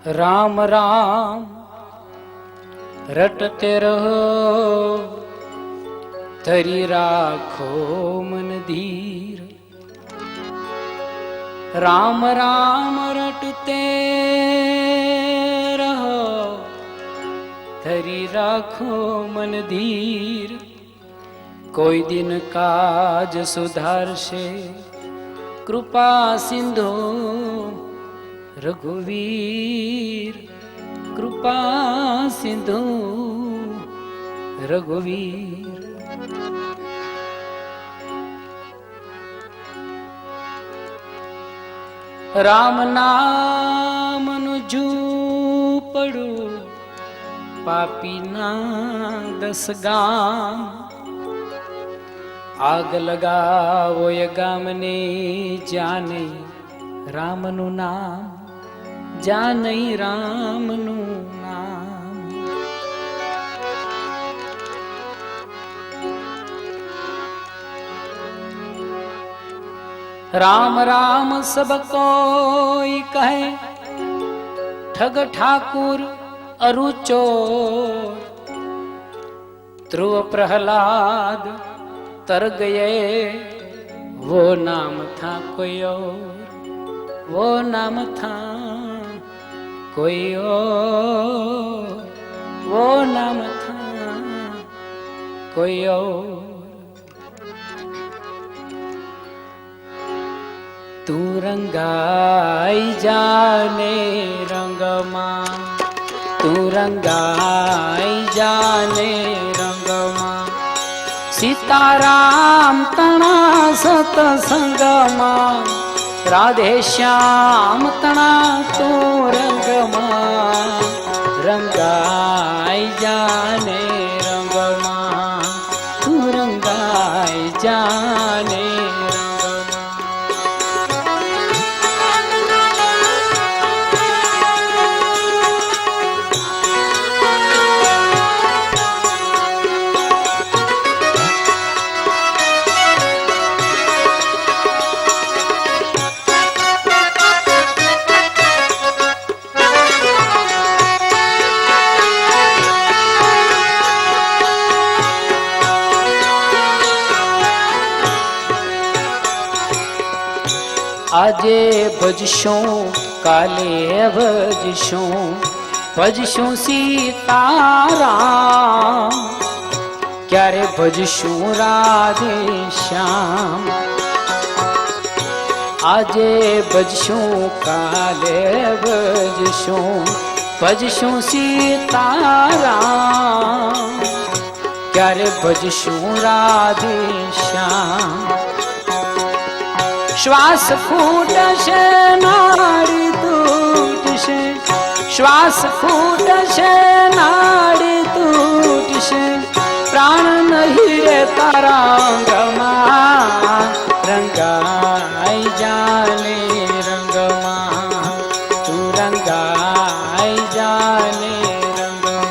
राम राम रटते रहो, धरी राखो मन धीर। राम राम रटते रहो, धरी राखो मन धीर। कोई दिन काज सुधारशे, कृपा सिंधु रघुवीर। कृपा सिंधु रघुवीर। राम नाम नुजू पड़ू, पापी ना 10 गाम। आग लगावो ये गामने, जाने रामनु नाम, जाने रामनु नाम। राम राम सब कोई कहे, ठग ठाकुर अरुचो। ध्रुव प्रहलाद तर गए, वो नाम था कोई और, वो नाम था कोई और, वो नाम था कोई और। तू रंगाई जाने रंगमा, तू रंगाई जाने रंगमा। सीताराम तना सतसंगमा, राधे श्याम तना तो रंगमा। रंगाई जाने रंगमा, तू रंगाई जाने रंगमा। आजे भजशों काले भजशों, भजशों सीताराम। क्यारे भजशों राधे श्याम। आजे भजशों काले भजशों, भजशों सीताराम। क्यारे भजशों राधे श्याम। श्वास फूटशे नाड़ी तूटशे, श्वास फूटशे नाड़ी तूटशे। प्राण नहीं रे तारा रंगमा, रंगाई जाने रंगमा। तू रंगाई जाने रंगमा।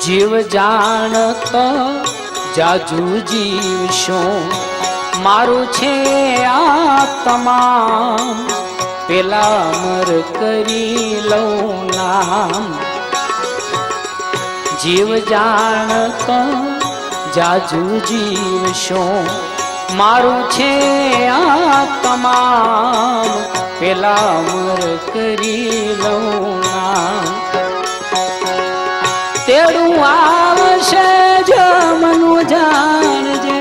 जीव जाणत जाजू जीवशो, मारू छे आ तमाम। पेला अमर करी लौ नाम। जीव जाणत जाजू जीवशो, मारू छे आ तमाम। पेला अमर करी लौ नाम। तेड़ू आवशे जो मनु जानजे,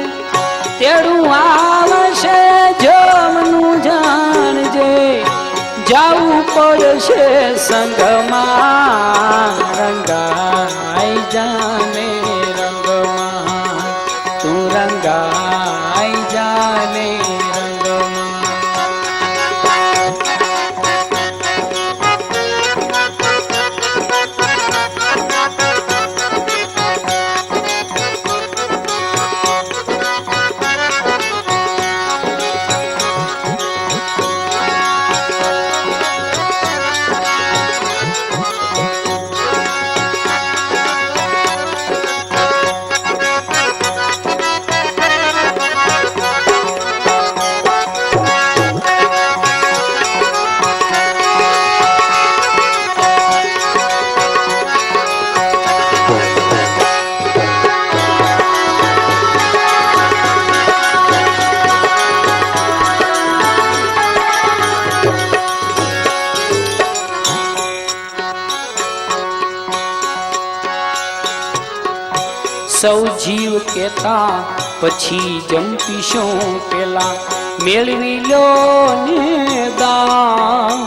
तेड़ू आवशे जो मनु जानजे। जाऊ पड़शे संगमा, रंगाई जाने रंगमा। तू रंगाई जाने रंगमा। સૌ જીવ કેતા પછી જંપીશું પેલા મેળવી લો ને દામ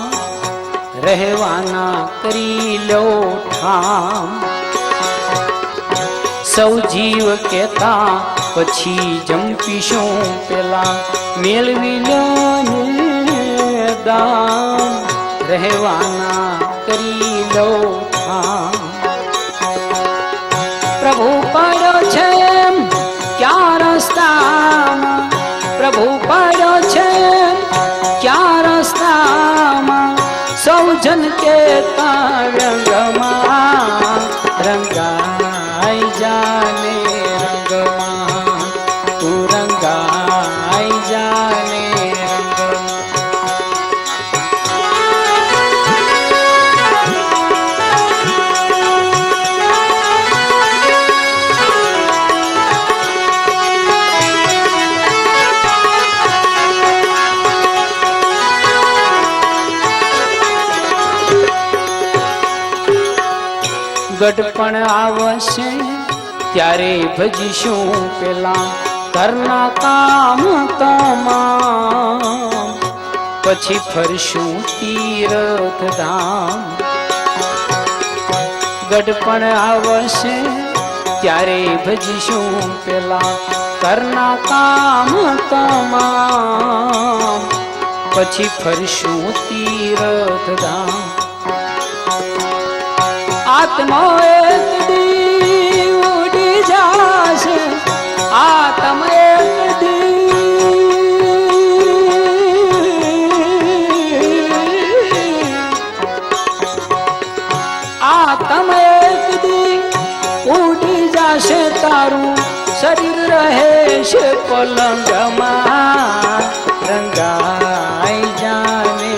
રહેવાના કરી લો ઠામ સૌ જીવ કેતા પછી જંપીશું પેલા મેળવી લો ને દામ રહેવાના કરી લો ઠામ પ્રભુ પડ્યો છે ક્યાં રસ્તામાં પ્રભુ પડ્યો છે ક્યાં રસ્તામાં સૌ જન કેતા રંગમાં રંગાઈ જાને રંગમાં તું રંગાઈ જાને ગઢપણ આવશે ત્યારે ભજીશું પેલા ઘરના કામ તમામ પછી ફરશું તીર્થ ધામ ગઢપણ આવશે ત્યારે ભજીશું પેલા ઘરના કામ તમામ પછી ફરશું તીર્થ ધામ આત્મા એક દી ઉડી જાશે આત્મા એક દી ઉડી જાશે તારું શરીર રહેશે પલંગમાં રંગાઈ જાને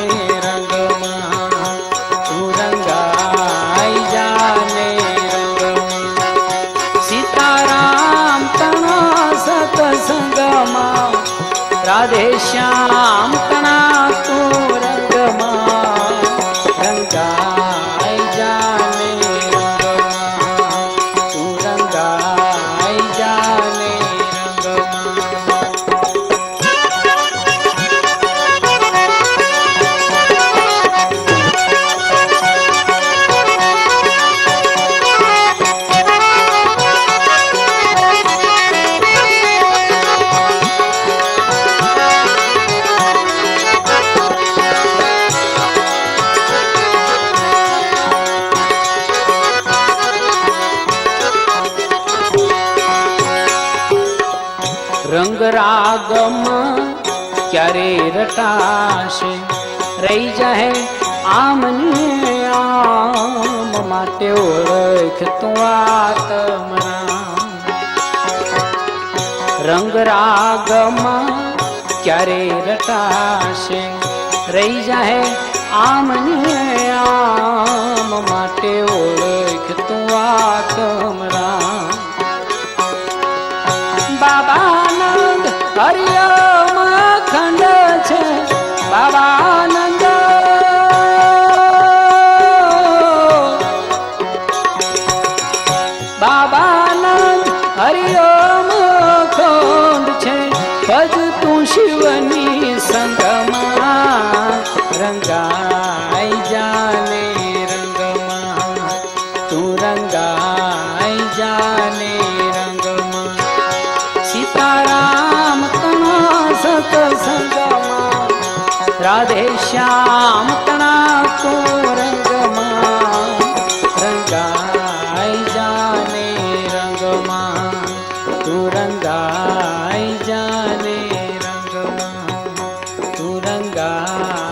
રાધે શ્યામ તણા તું રંગમાં રંગાઈ જાને રંગમાં તું રંગાઈ જાને રંગ રાગમાં ક્યારે રટાશે રહી જાય આમને આમ માટે ઓળખ તું આત્મરામ રંગ રાગમાં ક્યારે રટાશે રહી જાય આમને આમ માટે ઓળખ તું આત્મરામ બાબાનંદ હરિયમ ખંડ છે બાબાનંદ બાબાનંદ હરિયમ ખંડ છે ભજ તું શિવની સંગમાં રંગાઈ જાને રંગમાં તું રંગાઈ જાને સીતારામ તણા સતસંગમાં રાધે શ્યામ તણા તું રંગમાં રંગાઈ જાને રંગમાં તું રંગાઈ જાને રંગમાં તું રંગાઈ